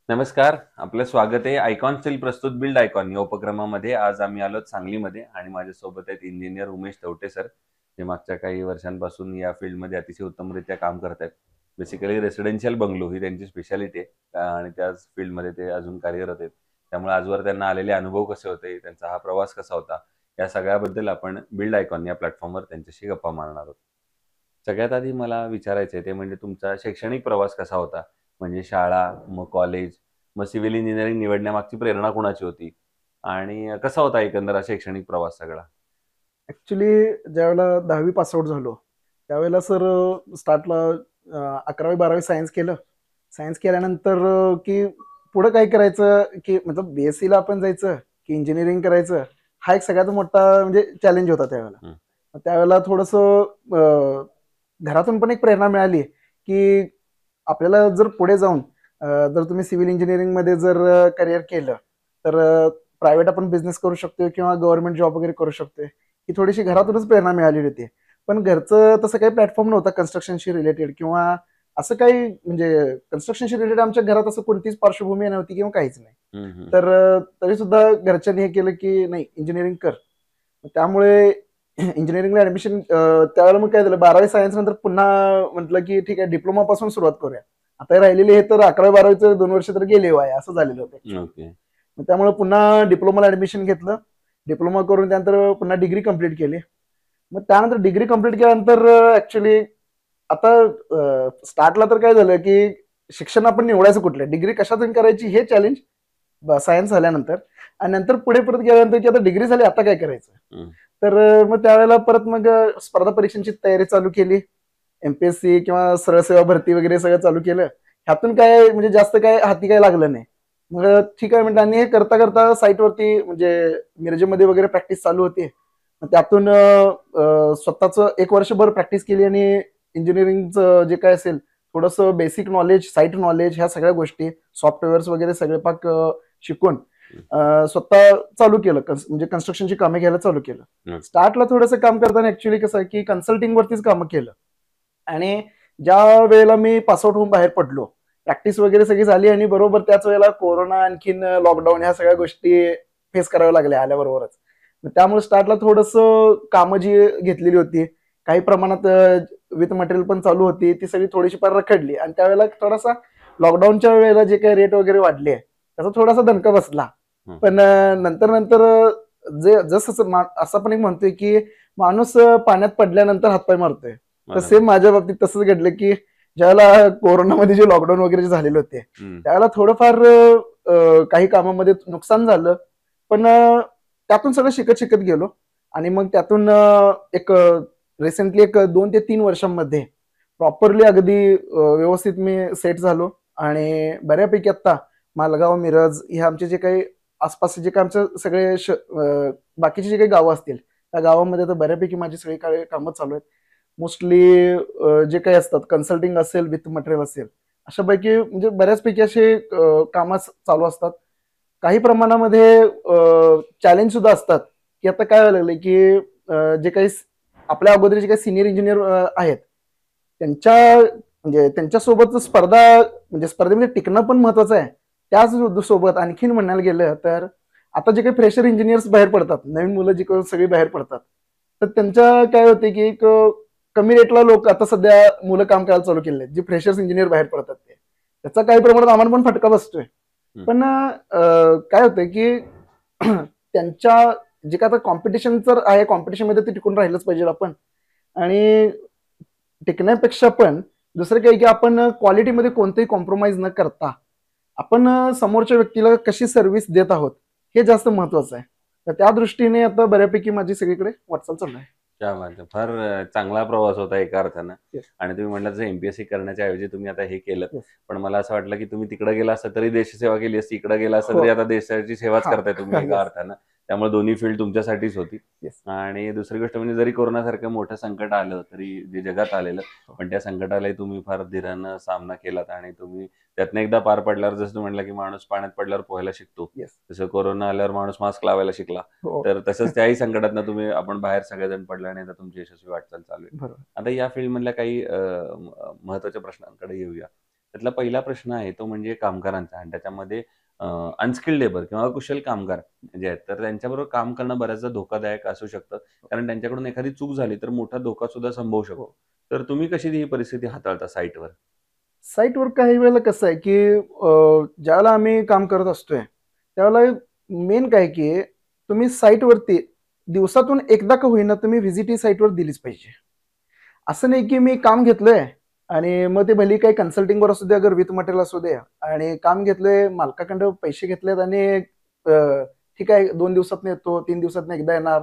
नमस्कार. आपलं स्वागत आहे. आयकॉन स्टील प्रस्तुत बिल्ड आयकॉन या उपक्रमामध्ये. आज आम्ही आलो सांगलीमध्ये आणि माझ्यासोबत आहेत इंजिनिअर उमेश तवटे सर, जे मागच्या काही वर्षांपासून या फील्डमध्ये अतिशय उत्तमरित्या काम करत आहेत. बेसिकली रेसिडेन्शियल बंगलो ही त्यांची स्पेशालिटी आहे आणि त्याच फील्डमध्ये ते अजून कार्यरत आहेत. त्यामुळे आजवर त्यांना आलेले अनुभव कसे होते, त्यांचा हा प्रवास कसा होता, या सगळ्याबद्दल आपण बिल्ड आयकॉन या प्लॅटफॉर्मवर त्यांच्याशी गप्पा मारणार आहोत. सगळ्यात आधी मला विचारायचं आहे ते म्हणजे तुमचा शैक्षणिक प्रवास कसा होता? म्हणजे शाळा, मग कॉलेज, मग सिव्हिल इंजिनिअरिंग निवडण्यामागची प्रेरणा कुणाची होती? आणि कसा होता एकंदर हा शैक्षणिक प्रवास सगळा? ऍक्च्युली ज्यावेळेला 10वी पास आउट झालो त्यावेळेला सर स्टार्टला 11वी 12वी सायन्स केलं. सायन्स केल्यानंतर की पुढं काय करायचं की मतलब BSc ला आपण जायचं की इंजिनिअरिंग करायचं, हा एक सगळ्यात मोठा म्हणजे चॅलेंज होता त्यावेळेला. हं. त्यावेळेला थोडंसं घरातून पण एक प्रेरणा मिळाली की आपल्याला जर पुढे जाऊन जर तुम्ही सिव्हिल इंजिनिअरिंगमध्ये जर करिअर केलं तर प्रायव्हेट आपण बिझनेस करू शकतो किंवा गव्हर्नमेंट जॉब वगैरे करू शकतो. ही थोडीशी घरातूनच प्रेरणा मिळालेली होती. पण घरचं तसं काही प्लॅटफॉर्म नव्हता कन्स्ट्रक्शनशी रिलेटेड किंवा असं काही म्हणजे कन्स्ट्रक्शनशी रिलेटेड आमच्या घरात असं कोणतीच पार्श्वभूमी नव्हती किंवा काहीच नाही. हं, हं. तर तरी सुद्धा घरच्यांनी हे केलं की नाही इंजिनिअरिंग कर. त्यामुळे इंजिनिअरिंगला ऍडमिशन त्यावेळेला मग काय झालं 12वी सायन्स नंतर पुन्हा म्हटलं की ठीक आहे डिप्लोमा पासून सुरुवात करूया. आता राहिलेले हे तर 11वी 12वीचं 2 वर्ष तर गेले वाया असं झालेलं होतं ऍक्च्युली. ओके. त्यामुळे पुन्हा डिप्लोमाला ऍडमिशन घेतलं. डिप्लोमा करून त्यानंतर पुन्हा डिग्री कंप्लीट केली. मग त्यानंतर डिग्री कंप्लीट केल्यानंतर ऍक्च्युली आता स्टार्टला तर काय झालं की शिक्षण आपण निवडायचं कुठलं, डिग्री कशातून करायची हे चॅलेंज सायन्स झाल्यानंतर. आणि नंतर पुढे परत गेल्यानंतर की आता डिग्री झाली आता काय करायचं. हं. तर मग त्यावेळेला परत मग स्पर्धा परीक्षांची तयारी चालू केली. MPSC किंवा सरळ सेवा भरती वगैरे सगळं चालू केलं. ह्यातून काय म्हणजे जास्त काय हाती काय लागलं नाही. मग ठीक आहे म्हटलं आणि हे करता करता साईटवरती म्हणजे मिरजेमध्ये वगैरे प्रॅक्टिस चालू होती. त्यातून स्वतःच 1 वर्षभर प्रॅक्टिस केली आणि इंजिनिअरिंगचं जे काय असेल थोडंसं बेसिक नॉलेज, साईट नॉलेज, ह्या सगळ्या गोष्टी सॉफ्टवेअर्स वगैरे सगळे पाक शिकून स्वतः चालू केलं. म्हणजे कन्स्ट्रक्शनची कामे घ्यायला चालू केलं. ओके. स्टार्टला थोडंसं काम करताना ऍक्च्युली कसं आहे की कन्सल्टिंग वरतीच कामं केलं. आणि ज्या वेळेला मी पासआउट होऊन बाहेर पडलो, प्रॅक्टिस वगैरे सगळी झाली आणि बरोबर त्याच वेळेला कोरोना आणखीन लॉकडाऊन ह्या सगळ्या गोष्टी फेस कराव्या लागल्या आल्याबरोबरच. त्यामुळे स्टार्टला थोडंसं कामं जी घेतलेली होती काही प्रमाणात विथ मटेरियल पण चालू होती, ती सगळी थोडीशी फार रखडली आणि त्यावेळेला थोडासा लॉकडाऊनच्या वेळेला जे काही रेट वगैरे वाढले त्याचा थोडासा दणका बसला. हं. पण नंतर नंतर जे जसं असं पण एक म्हणतोय की माणूस पाण्यात पडल्यानंतर हातपाय मारतोय. तर बरोबर. सेम माझ्या बाबतीत तसंच घडलं की ज्यावेळेला कोरोनामध्ये जे लॉकडाऊन वगैरे जे झालेले होते हं. त्यावेळेला थोडंफार काही कामामध्ये नुकसान झालं. पण त्यातून सगळं शिकत शिकत गेलो आणि मग त्यातून एक रिसेंटली एक 2 ते 3 वर्षांमध्ये प्रॉपरली अगदी व्यवस्थित मी सेट झालो आणि बऱ्यापैकी आता मालगाव, मिरज हे आमचे जे काही आसपासचे जे काही आमचे सगळे बाकीचे जे काही गावं असतील त्या गावामध्ये तर बऱ्यापैकी माझी सगळी काही कामं चालू आहेत. मोस्टली जे काही असतात कन्सल्टिंग असेल विथ मटेरियल असेल अशापैकी म्हणजे बऱ्याचपैकी असे कामं चालू असतात. काही प्रमाणामध्ये चॅलेंज सुद्धा असतात की आता काय व्हायला लागलं की जे काही आपल्या अगोदर जे काही सिनियर इंजिनियर आहेत त्यांच्या म्हणजे त्यांच्यासोबत स्पर्धा म्हणजे स्पर्धेमध्ये टिकणं पण महत्वाचं आहे. त्याच सोबत आणखीन म्हणायला गेलं तर आता जे काही फ्रेशर इंजिनियर्स बाहेर पडतात, नवीन मुलं जी काही सगळी बाहेर पडतात, तर त्यांच्या काय होते की एक कमी रेटला लोक आता सध्या मुलं काम करायला चालू केले आहेत, जे फ्रेशर्स इंजिनियर बाहेर पडतात ते त्याचा काही प्रमाणात आम्हाला पण फटका बसतोय. हं. पण काय होतंय की त्यांच्या जे काय आता कॉम्पिटिशन तर आहे, कॉम्पिटिशनमध्ये ते टिकून राहिलंच पाहिजे आपण. आणि टिकण्यापेक्षा पण दुसरं काही की आपण क्वालिटीमध्ये कोणतेही कॉम्प्रोमाइज न करता आपण समोरच्या व्यक्तीला कशी सर्व्हिस देत आहोत हे जास्त महत्वाचं आहे. तर त्या दृष्टीने आता बऱ्यापैकी माझी सगळीकडे वाटचाल चालू आहे. क्या बात है! फार चांगला प्रवास होता एका अर्थानं. येस, आणि तुम्ही म्हटलात जसं MPSC करण्याच्या ऐवजी तुम्ही आता हे केलंत. येस. पण मला असं वाटलं की तुम्ही तिकडे गेला असता तरी देशसेवा केली असती, इकडे गेला असता हो. तरी आता देशाची सेवाच हा. करताय तुम्ही एका येस, अर्थानं. त्यामुळे दोन्ही फील्ड तुमच्यासाठीच होती. येस. आणि दुसरी गोष्ट म्हणजे जरी कोरोनासारखं मोठं संकट आलं तरी जे जगात आलेलं, हो. पण त्या संकटालाही तुम्ही फार धीरानं सामना केलात आणि तुम्ही त्यातनं एकदा पार पडल्यावर जसं तुम्ही म्हटला की माणूस पाण्यात पडल्यावर पोहायला शिकतो. येस. तसं कोरोना आल्यावर माणूस मास्क लावायला शिकला. हो. तर तसंच त्याही संकटातनं आपण बाहेर सगळेजण पडले आणि आता तुमची यशस्वी वाटचाल चालू आहे. बरोबर. आता या फील्डमधल्या काही महत्त्वाच्या प्रश्नांकडे येऊया. त्यातला पहिला प्रश्न आहे तो म्हणजे कामगारांचा, आणि त्याच्यामध्ये अनस्किल्ड लेबर किंवा अकुशल कामगार जे आहेत, तर त्यांच्याबरोबर काम करणं बऱ्याचदा धोकादायक असू शकतं. कारण त्यांच्याकडून एखादी चूक झाली तर मोठा धोका सुद्धा संभवू शकतो. तर तुम्ही कशी ही परिस्थिती हाताळता साईटवर? साईटवर काही वेळेला कसं आहे, की ज्यावेळेला आम्ही काम करत असतोय, त्यावेळेला मेन काय की तुम्ही साईटवरती दिवसातून एकदा का होईना तुम्ही व्हिजिट ही साईटवर दिलीच पाहिजे. असं नाही की मी काम घेतलंय आणि मग ते भली काही कन्सल्टिंगवर असू दे, अगर विथ मटेरियल असू दे, आणि काम घेतलंय, मालकाकडं पैसे घेतलेत आणि ठीक आहे 2 दिवसातनं येतो, 3 दिवसातनं एकदा येणार,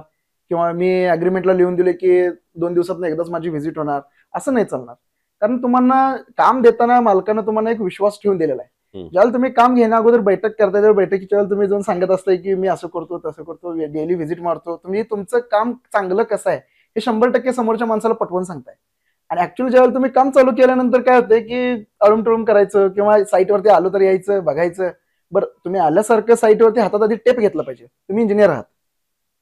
किंवा मी अग्रीमेंटला लिहून दिले की 2 दिवसातनं एकदाच माझी व्हिजिट होणार, असं नाही चालणार. कारण तुम्हाला काम देताना मालकानं तुम्हाला एक विश्वास ठेवून दिलेला आहे. हं. ज्यावेळेला तुम्ही काम घेण्या अगोदर बैठक करताय, त्या बैठकीच्या वेळेला तुम्ही जाऊन सांगत असताय की मी असं करतो, तसं करतो, डेली व्हिजिट मारतो. तुम्ही तुमचं काम चांगलं कसं आहे हे 100% समोरच्या माणसाला पटवून सांगताय. आणि ऍक्च्युअली ज्यावेळेला तुम्ही काम चालू केल्यानंतर काय होतंय की अळूम करायचं, किंवा साईटवरती आलो तर यायचं, बघायचं. बरं, तुम्ही आल्यासारखं साईटवरती हातात आधी टेप घेतला पाहिजे. तुम्ही इंजिनियर आहात.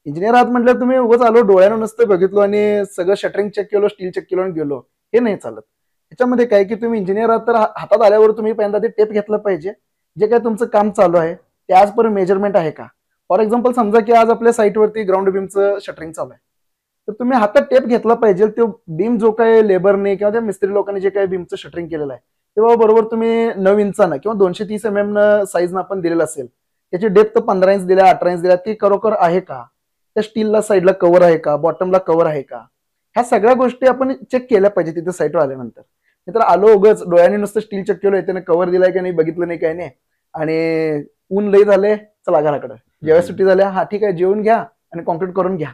इंजिनियर आहात म्हटलं तुम्ही उगाच आलो डोळ्यानं नुसतं बघितलो आणि सगळं शटरिंग चेक केलं, स्टील चेक केलं आणि गेलो, हे नाही चालत. त्याच्यामध्ये काय की तुम्ही इंजिनियर आहात तर हातात आल्यावर तुम्ही पहिल्यांदा ते टेप घेतलं पाहिजे. जे काय तुमचं काम चालू आहे ते आजपर्यंत मेजरमेंट आहे का. फॉर एक्झाम्पल समजा की आज आपल्या साईटवरती ग्राउंड बीमचं शटरिंग चालू आहे, तर तुम्ही हातात टेप घेतला पाहिजे. तो बीम जो काय लेबरने किंवा त्या मिस्त्री लोकांनी जे काही बीमचं शटरिंग केलेलं आहे तेव्हा बरोबर तुम्ही 9 इंचानं किंवा 230 mm साईजनं आपण दिलेलं असेल, त्याची डेप्थ 15 इंच दिल्या, 18 इंच दिल्या, ती खरोखर आहे का, त्या स्टीलला साईडला कव्हर आहे का, बॉटमला कव्हर आहे का, ह्या सगळ्या गोष्टी आपण चेक केल्या पाहिजे तिथे साईटवर आल्यानंतर. नाहीतर आलो उगच डोळ्याने नुसतं स्टील चेक केलं, त्याने कव्हर दिलाय की नाही बघितलं नाही, काय नाही, आणि ऊन लई झाले, चला घराकडे, जेव्हा सुट्टी झाल्या, हा ठीक आहे जेवून घ्या आणि कॉन्क्रीट करून घ्या.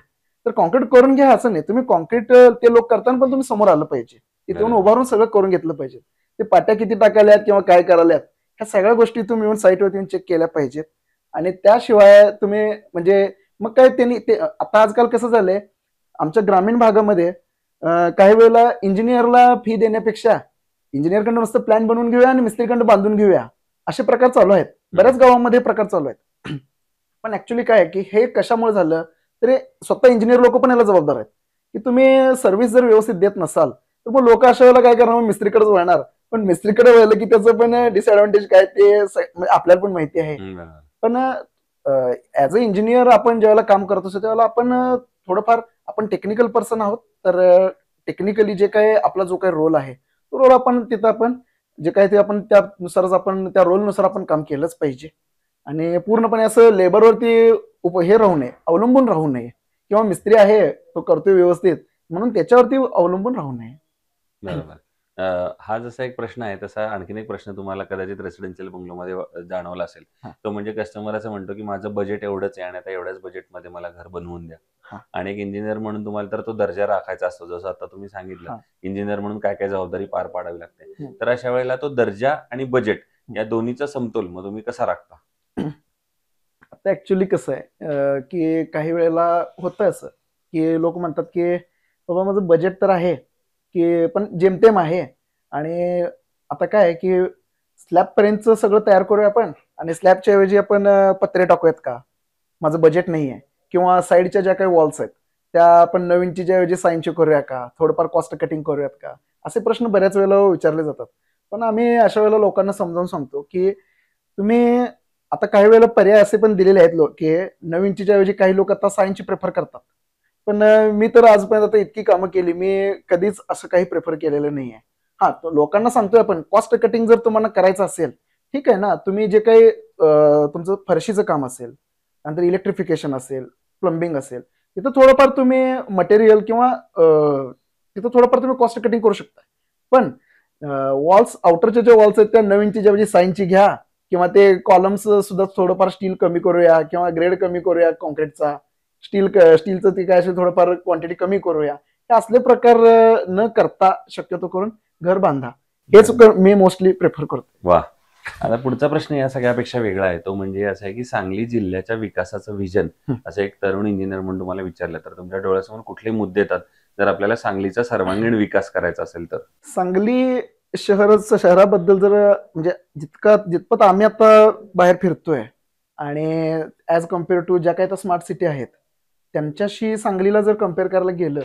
तर कॉन्क्रीट करून घ्या असं नाही, तुम्ही कॉन्क्रीट ते लोक करताना पण तुम्ही समोर आलं पाहिजे, तिथे येऊन उभारून सगळं करून घेतलं पाहिजे. ते पाट्या किती टाकाल्यात किंवा काय कराल्यात ह्या सगळ्या गोष्टी तुम्ही येऊन साईटवरती चेक केल्या पाहिजेत. आणि त्याशिवाय तुम्ही म्हणजे मग काय त्यांनी ते आता आजकाल कसं झालंय आमच्या ग्रामीण भागामध्ये, काही वेळेला इंजिनियरला फी देण्यापेक्षा इंजिनियरकडनं नुसतं प्लॅन बनवून घेऊया आणि मिस्त्रीकडनं बांधून घेऊया, असे प्रकार चालू आहेत. बऱ्याच गावामध्ये प्रकार चालू आहेत. पण ऍक्च्युली काय आहे की हे कशामुळे झालं, तरी स्वतः इंजिनियर लोक पण याला जबाबदार आहेत. की तुम्ही सर्व्हिस जर व्यवस्थित देत नसाल तर मग लोक अशा वेळेला काय करणार, मिस्त्रीकडेच वळणार. पण मिस्त्रीकडे वळलं की त्याचं पण डिसएडव्हान्टेज काय ते म्हणजे आपल्याला पण माहिती आहे. पण ऍज अ इंजिनियर आपण ज्यावेळेला काम करत असतो त्यावेळेला आपण थोडंफार आपण टेक्निकल पर्सन आहोत, तर टेक्निकली जे काय आपला जो काही रोल आहे तो रोल आपण तिथं आपण जे काय ते आपण त्यानुसारच आपण त्या रोलनुसार आपण काम केलंच पाहिजे. आणि पूर्णपणे असं लेबरवरती हे राहू नये, अवलंबून राहू नये, किंवा मिस्त्री आहे तो करतोय व्यवस्थित म्हणून त्याच्यावरती अवलंबून राहू नये. बरोबर. हा जसा एक प्रश्न आहे तसा आणखीन एक प्रश्न तुम्हाला कदाचित रेसिडेन्शियल बंगलोमध्ये जाणवला असेल. हा. तो म्हणजे कस्टमर असं म्हणतो की माझं बजेट एवढंच आहे आणि आता एवढ्याच बजेटमध्ये मला घर बनवून द्या. हा. आणि एक इंजिनियर म्हणून तुम्हाला तर तो दर्जा राखायचा असतो, जसं आता तुम्ही सांगितलं हा. इंजिनियर म्हणून काय काय जबाबदारी पार पाडावी लागते. हं. तर अशा वेळेला तो दर्जा आणि बजेट या दोन्हीचा समतोल मग तुम्ही कसा राखता? आता ऍक्च्युली कसं आहे की काही वेळेला होतं असं की लोक म्हणतात की बाबा माझं बजेट तर आहे की पण जेमतेम आहे, आणि आता काय आहे की स्लॅब पर्यंतचं सगळं तयार करूया आपण आणि स्लॅबच्या ऐवजी आपण पत्रे टाकूयात का, माझं बजेट नाही आहे. किंवा साईडच्या ज्या काही वॉल्स आहेत त्या आपण 9 इंचीच्या ऐवजी 6 इंची करूया का, थोडंफार कॉस्ट कटिंग करूयात का, असे प्रश्न बऱ्याच वेळेला विचारले जातात. पण आम्ही अशा वेळेला लोकांना समजावून सांगतो की तुम्ही आता काही वेळेला पर्याय असे पण दिलेले आहेत लोक की 9 इंचीच्या ऐवजी काही लोक आता 6 इंची प्रेफर करतात. पण मी तर आजपर्यंत आता इतकी कामं केली, मी कधीच असं काही प्रेफर केलेलं नाहीये. हा, तो लोकांना सांगतोय आपण कॉस्ट कटिंग जर तुम्हाला करायचं असेल ठीक आहे ना, तुम्ही जे काही तुमचं फरशीचं काम असेल, नंतर इलेक्ट्रिफिकेशन असेल, प्लंबिंग असेल, तिथं थोडंफार तुम्ही मटेरियल किंवा तिथं थोडंफार तुम्ही कॉस्ट कटिंग करू शकता. पण वॉल्स आउटरच्या ज्या वॉल्स आहेत त्या 9 इंचीच्या ऐवजी 6 इंची घ्या, किंवा ते कॉलम्स सुद्धा थोडंफार स्टील कमी करूया किंवा ग्रेड कमी करूया कॉन्क्रीटचा, स्टीलचं ते काय असेल थोडंफार क्वांटिटी कमी करूया, हे असले प्रकार न करता शक्यतो करून घर बांधा, हेच मी मोस्टली प्रेफर करतो. वा. आता पुढचा प्रश्न या सगळ्यापेक्षा वेगळा आहे. तो म्हणजे असा आहे की सांगली जिल्ह्याच्या विकासाचं विजन असं एक तरुण इंजिनियर म्हणून तुम्हाला विचारलं तर तुमच्या डोळ्यासमोर कुठले मुद्दे येतात जर आपल्याला सांगलीचा सर्वांगीण विकास करायचा असेल तर? सांगली शहराबद्दल जर म्हणजे जितपत आम्ही आता बाहेर फिरतोय आणि ऍज कम्पेअर टू ज्या काही स्मार्ट सिटी आहेत त्यांच्याशी सांगलीला जर कम्पेअर करायला गेलं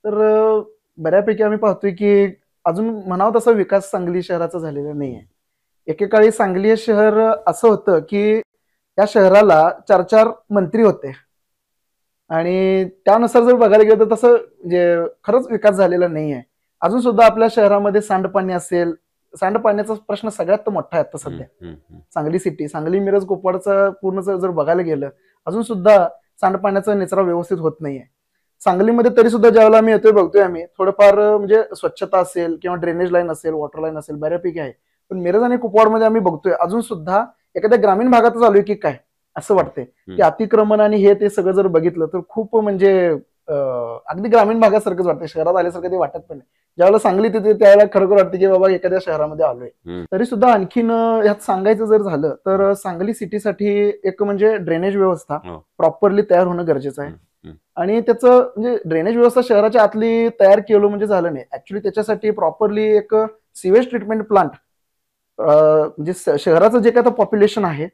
तर बऱ्यापैकी आम्ही पाहतोय की अजून म्हणावं तसा विकास सांगली शहराचा झालेला नाहीये. एकेकाळी सांगली हे शहर असं होतं की त्या शहराला 4-4 मंत्री होते आणि त्यानुसार जर बघायला गेलं तर तसं म्हणजे खरंच विकास झालेला नाही आहे. अजून सुद्धा आपल्या शहरामध्ये सांडपाणी असेल, सांडपाण्याचा प्रश्न सगळ्यात मोठा आहे आता हम्म, सध्या. हम्म, हम्म. सांगली सिटी, सांगली मिरज कुपवाडचा पूर्ण जर बघायला गेलं, अजून सुद्धा सांडपाण्याचा निचरा व्यवस्थित होत नाहीये. सांगलीमध्ये तरी सुद्धा ज्यावेळेला आम्ही येतोय बघतोय आम्ही थोडंफार म्हणजे स्वच्छता असेल किंवा ड्रेनेज लाईन असेल, वॉटर लाईन असेल, बऱ्यापैकी आहे. पण मिरज आणि कुपवाडमध्ये आम्ही बघतोय अजून सुद्धा एखाद्या ग्रामीण भागातच आलोय की काय असं वाटतंय. की अतिक्रमण आणि हे ते सगळं जर बघितलं तर खूप म्हणजे अगदी ग्रामीण भागासारखंच वाटतं, शहरात आल्यासारखं ते वाटत पण नाही. ज्यावेळेला सांगली तिथे त्यावेळेला खरोखर वाटतं की बाबा एखाद्या शहरामध्ये आलोय. तरी सुद्धा आणखीन यात सांगायचं जर झालं तर सांगली सिटीसाठी एक म्हणजे ड्रेनेज व्यवस्था हो. प्रॉपरली तयार होणं गरजेचं आहे. हम्म, आणि त्याचं म्हणजे ड्रेनेज व्यवस्था शहराच्या आतली तयार केलं म्हणजे झालं नाही. ऍक्च्युली त्याच्यासाठी प्रॉपरली एक सिवेज ट्रीटमेंट प्लांट म्हणजे शहराचं जे काय आता पॉप्युलेशन आहे,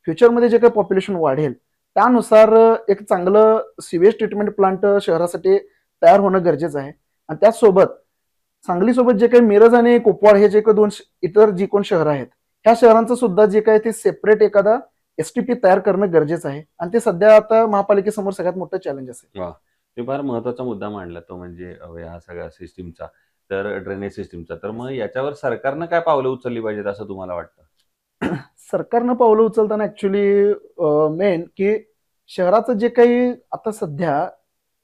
फ्युचरमध्ये जे काही पॉप्युलेशन वाढेल त्यानुसार एक चांगलं सिवेज ट्रीटमेंट प्लांट शहरासाठी तयार होणं गरजेचं आहे. आणि त्याचसोबत सांगलीसोबत जे काही मिरज आणि कुपवाड हे जे काही दोन इतर जी कोण शहरं आहेत, ह्या शहरांचं सुद्धा जे काही ते सेपरेट एखादा एसटीपी तयार करणं गरजेचं आहे. आणि ते सध्या आता महापालिकेसमोर सगळ्यात मोठं चॅलेंज असेल. वा, तुम्ही फार महत्वाचा मुद्दा मांडला तो म्हणजे ह्या सगळ्या सिस्टीमचा, तर ड्रेनेज सिस्टीमचा. तर मग याच्यावर सरकारनं काय पावलं उचलली पाहिजेत असं तुम्हाला वाटतं? सरकारनं पावलं उचलताना ऍक्च्युली मेन की शहराचं जे काही आता सध्या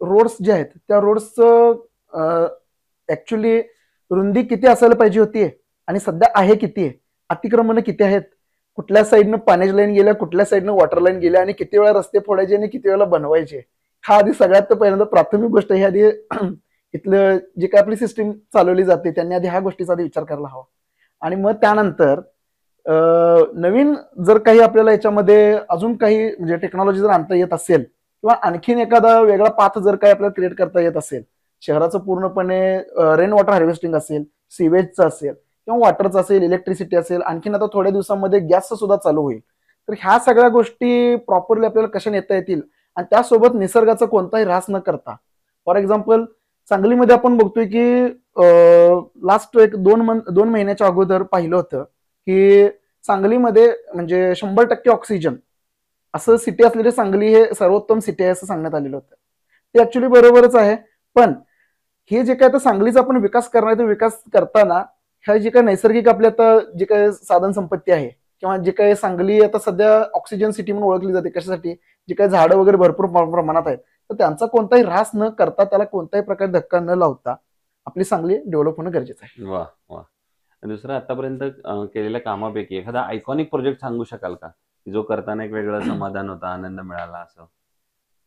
रोड्स जे आहेत त्या रोड्सचं ऍक्च्युली रुंदी किती असायला पाहिजे होती आणि सध्या आहे किती आहे, अतिक्रमण किती आहेत, कुठल्या साईडनं पाण्याची लाईन गेल्या, कुठल्या साईडनं वॉटर लाईन गेल्या आणि किती वेळा रस्ते फोडायचे आणि किती वेळा बनवायचे, हा आधी सगळ्यात पहिल्यांदा प्राथमिक गोष्ट ही आधी इथलं जे काय आपली सिस्टीम चालवली जाते त्यांनी आधी ह्या गोष्टीचा आधी विचार करायला हवा. आणि मग त्यानंतर नवीन जर काही आपल्याला याच्यामध्ये अजून काही म्हणजे टेक्नॉलॉजी जर आणता येत असेल किंवा आणखीन एखादा वेगळा पाथ जर काही आपल्याला क्रिएट करता येत असेल, शहराचं पूर्णपणे रेन वॉटर हार्वेस्टिंग असेल, सिवेजचं असेल किंवा वॉटरचं असेल, इलेक्ट्रिसिटी असेल, आणखीन आता थोड्या दिवसामध्ये गॅसचं सुद्धा चालू होईल. तर ह्या सगळ्या गोष्टी प्रॉपरली आपल्याला कशा नेता येतील आणि त्यासोबत निसर्गाचा कोणताही ऱ्हास न करता. फॉर एक्झाम्पल सांगलीमध्ये आपण बघतोय की लास्ट एक 2 महिन्याच्या अगोदर पाहिलं होतं की सांगलीमध्ये म्हणजे 100% ऑक्सिजन असं सिटी असलेली सांगली हे सर्वोत्तम सिटी आहे असं सांगण्यात आलेलं होतं. ते ऍक्च्युली बरोबरच आहे. पण हे जे काय आता सांगलीचा आपण विकास करणार आहे, विकास करताना ह्या जे काही नैसर्गिक आपली आता जे काही साधन संपत्ती आहे किंवा जे काही सांगली आता सध्या ऑक्सिजन सिटी म्हणून ओळखली जाते, कशासाठी, जे काही झाडं वगैरे भरपूर प्रमाणात आहेत, तर त्यांचा कोणताही ऱ्हास न करता, त्याला कोणत्याही प्रकारे धक्का न लावता आपली सांगली डेव्हलप होणं गरजेचं आहे. वा वा. दुसरं आतापर्यंत केलेल्या कामापैकी एखादा आयकॉनिक प्रोजेक्ट सांगू शकाल का, जो करताना एक वेगळं समाधान होता, आनंद मिळाला असं?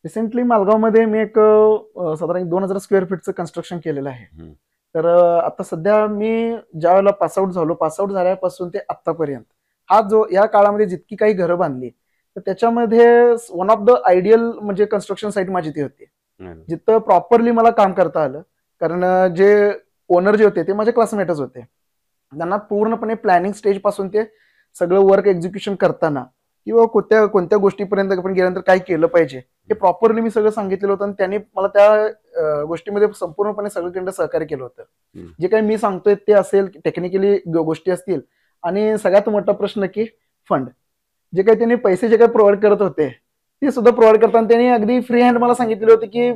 रिसेंटली मालगावमध्ये मी एक साधारण 2000 स्क्वेअर फीटचं कन्स्ट्रक्शन केलेलं आहे. तर आता सध्या मी ज्या वेळेला पासआउट झाल्यापासून ते आतापर्यंत हा जो या काळामध्ये जितकी काही घरं बांधली तर त्याच्यामध्ये वन ऑफ द आयडियल म्हणजे कन्स्ट्रक्शन साईट माझी ती होती, जिथं प्रॉपरली मला काम करता आलं. कारण जे ओनर जे होते ते माझे क्लासमेटच होते. त्यांना पूर्णपणे प्लॅनिंग स्टेज पासून ते सगळं वर्क एक्झिक्युशन करताना किंवा कोणत्या गोष्टीपर्यंत आपण गेल्यानंतर काय केलं पाहिजे हे प्रॉपरली मी सगळं सांगितलेलं होतं आणि त्यांनी मला त्या गोष्टीमध्ये संपूर्णपणे सगळीकडे सहकार्य केलं होतं. जे काही मी सांगतोय ते असेल, टेक्निकली गोष्टी असतील, आणि सगळ्यात मोठा प्रश्न की फंड, जे काही त्यांनी पैसे जे काही प्रोव्हाइड करत होते ते सुद्धा प्रोव्हाइड करताना त्यांनी अगदी फ्री हँड मला सांगितले होते की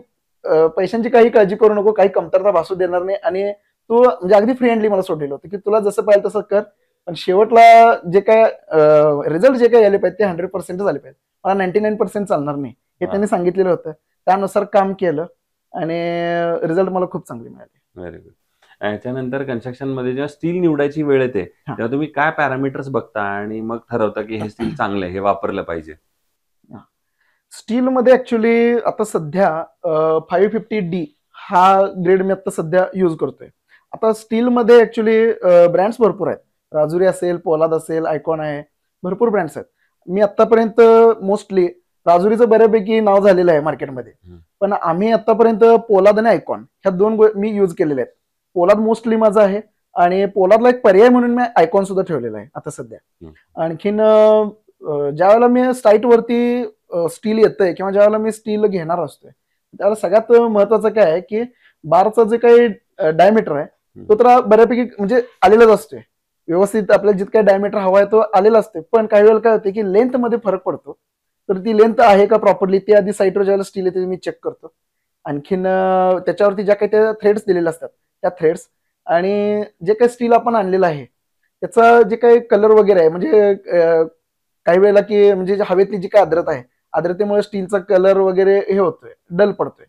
पैशांची काही काळजी करू नको, काही कमतरता भासू देणार नाही आणि तू म्हणजे अगदी फ्री हँडली मला सोडलेलं होतं की तुला जसं पाहिजे तसं कर, पण शेवटला जे काय रिझल्ट जे काही आले पाहिजे ते 100% झाले पाहिजे, मला 99% चालणार नाही हे त्यांनी सांगितलेलं होतं. त्यानुसार काम केलं आणि रिझल्ट मला खूप चांगले मिळाले. Very good. याच्यानंतर कन्स्ट्रक्शन मध्ये जेव्हा स्टील निवडायची वेळ येते तेव्हा तुम्ही काय पॅरामीटर्स बघता आणि मग ठरवता की हे स्टील चांगलं आहे, हे वापरलं पाहिजे? स्टीलमध्ये ऍक्च्युली आता सध्या 550D हा ग्रेड मी आता सध्या यूज करतोय. आता स्टीलमध्ये ऍक्च्युली ब्रँड्स भरपूर आहेत, राजुरी असेल, पोलाद असेल, आयकॉन आहे, भरपूर ब्रँड्स आहेत. मी आतापर्यंत मोस्टली राजुरीचं बऱ्यापैकी नाव झालेलं आहे मार्केटमध्ये, पण आम्ही आतापर्यंत पोलाद आणि आयकॉन ह्या 2 मी यूज केलेल्या आहेत. पोलाद मोस्टली माझा आहे आणि पोलादला एक पर्याय म्हणून मी आयकॉन सुद्धा ठेवलेला आहे आता सध्या. आणखीन ज्या वेळेला मी साईट वरती स्टील येतंय किंवा ज्यावेळेला मी स्टील घेणार असतोय त्यावेळेला सगळ्यात महत्वाचं काय आहे की बारचा जे काही डायमीटर आहे तो तर बऱ्यापैकी म्हणजे आलेलाच असतोय. व्यवस्थित आपल्याला जितका डायमीटर हवा आहे तो आलेला असते, पण काही वेळेला काय होते की लेंथ मध्ये फरक पडतो. तर ती लेंथ आहे का प्रॉपरली ते आधी साईटवर ज्यावेळेला स्टील येते मी चेक करतो. आणखीन त्याच्यावरती ज्या काही त्या थ्रेड्स दिलेल्या असतात त्या थ्रेड्स, आणि जे काही स्टील आपण आणलेलं आहे त्याचा जे काही कलर वगैरे आहे, म्हणजे काही वेळेला की म्हणजे हवेतली जी काही आर्द्रता आहे, आर्द्रतेमुळे स्टीलचा कलर वगैरे हे होतोय, डल पडतोय.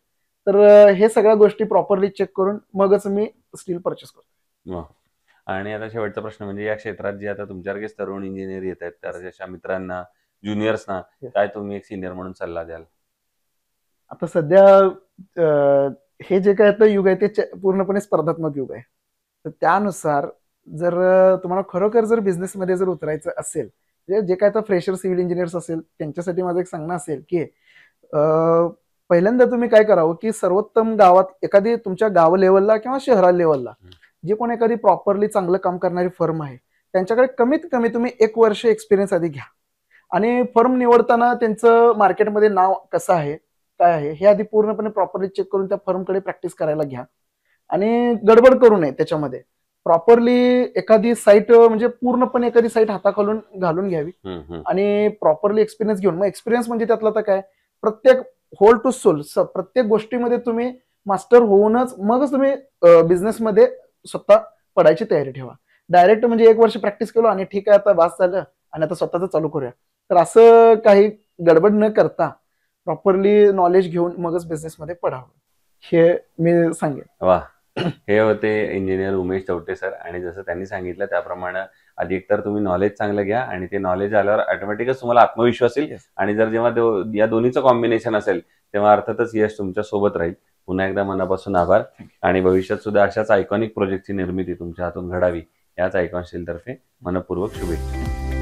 तर हे सगळ्या गोष्टी प्रॉपरली चेक करून मगच मी स्टील परचेस करतो. वा. आणि आता शेवटचा प्रश्न म्हणजे या क्षेत्रात जे आता तुमच्यासारखेच तरुण इंजिनियर येत आहेत, तर अशा मित्रांना, ज्युनियर्सना Yes. काय तुम्ही एक सिनियर म्हणून सल्ला द्याल? आता सध्या हे जे काय आता युग आहे ते पूर्णपणे स्पर्धात्मक युग आहे. तर त्यानुसार जर तुम्हाला खरोखर जर बिझनेसमध्ये जर उतरायचं असेल, म्हणजे जे काय आता फ्रेशर सिव्हिल इंजिनियर्स असेल त्यांच्यासाठी माझं एक सांगणं असेल की पहिल्यांदा तुम्ही काय करावं की सर्वोत्तम गावात एखादी तुमच्या गाव लेवलला किंवा शहरा लेवलला जे कोण एखादी प्रॉपरली चांगलं काम करणारी फर्म आहे त्यांच्याकडे कमीत कमी तुम्ही 1 वर्ष एक्सपिरियन्स आधी घ्या. आणि फर्म निवडताना त्यांचं मार्केटमध्ये नाव कसं आहे, काय आहे हे आधी पूर्णपणे प्रॉपरली चेक करून त्या फर्मकडे प्रॅक्टिस करायला घ्या. आणि गडबड करू नये त्याच्यामध्ये. प्रॉपरली एखादी साईट म्हणजे पूर्णपणे एखादी साईट हाताखालून घालून घ्यावी आणि प्रॉपरली एक्सपिरियन्स घेऊन, मग एक्सपिरियन्स म्हणजे त्यातलं तर काय, प्रत्येक होल टू सोल प्रत्येक गोष्टीमध्ये तुम्ही मास्टर होऊनच मगच तुम्ही बिझनेसमध्ये स्वतः पडायची तयारी ठेवा. डायरेक्ट म्हणजे 1 वर्ष प्रॅक्टिस केलो आणि ठीक आहे आता बास झालं आणि आता स्वतःच चालू करूया, तर असं काही गडबड न करता प्रॉपरली नॉलेज घेऊन मगच बिझनेसमध्ये पडावं, हे मी सांगेन. वा. हे होते इंजिनियर उमेश चौटे सर. आणि जसं त्यांनी सांगितलं त्याप्रमाणे आधी एकतर तुम्ही नॉलेज चांगलं घ्या आणि ते नॉलेज आल्यावर ऑटोमॅटिकच तुम्हाला आत्मविश्वास येईल. आणि जर जेव्हा या दोन्हीचं कॉम्बिनेशन असेल तेव्हा अर्थातच यश तुमच्या सोबत राहील. पुन्हा एकदा मनापासून आभार. आणि भविष्यात सुद्धा अशाच आयकॉनिक प्रोजेक्टची निर्मिती तुमच्या हातून घडावी याच आयकॉन स्टील तर्फे मनपूर्वक शुभेच्छा.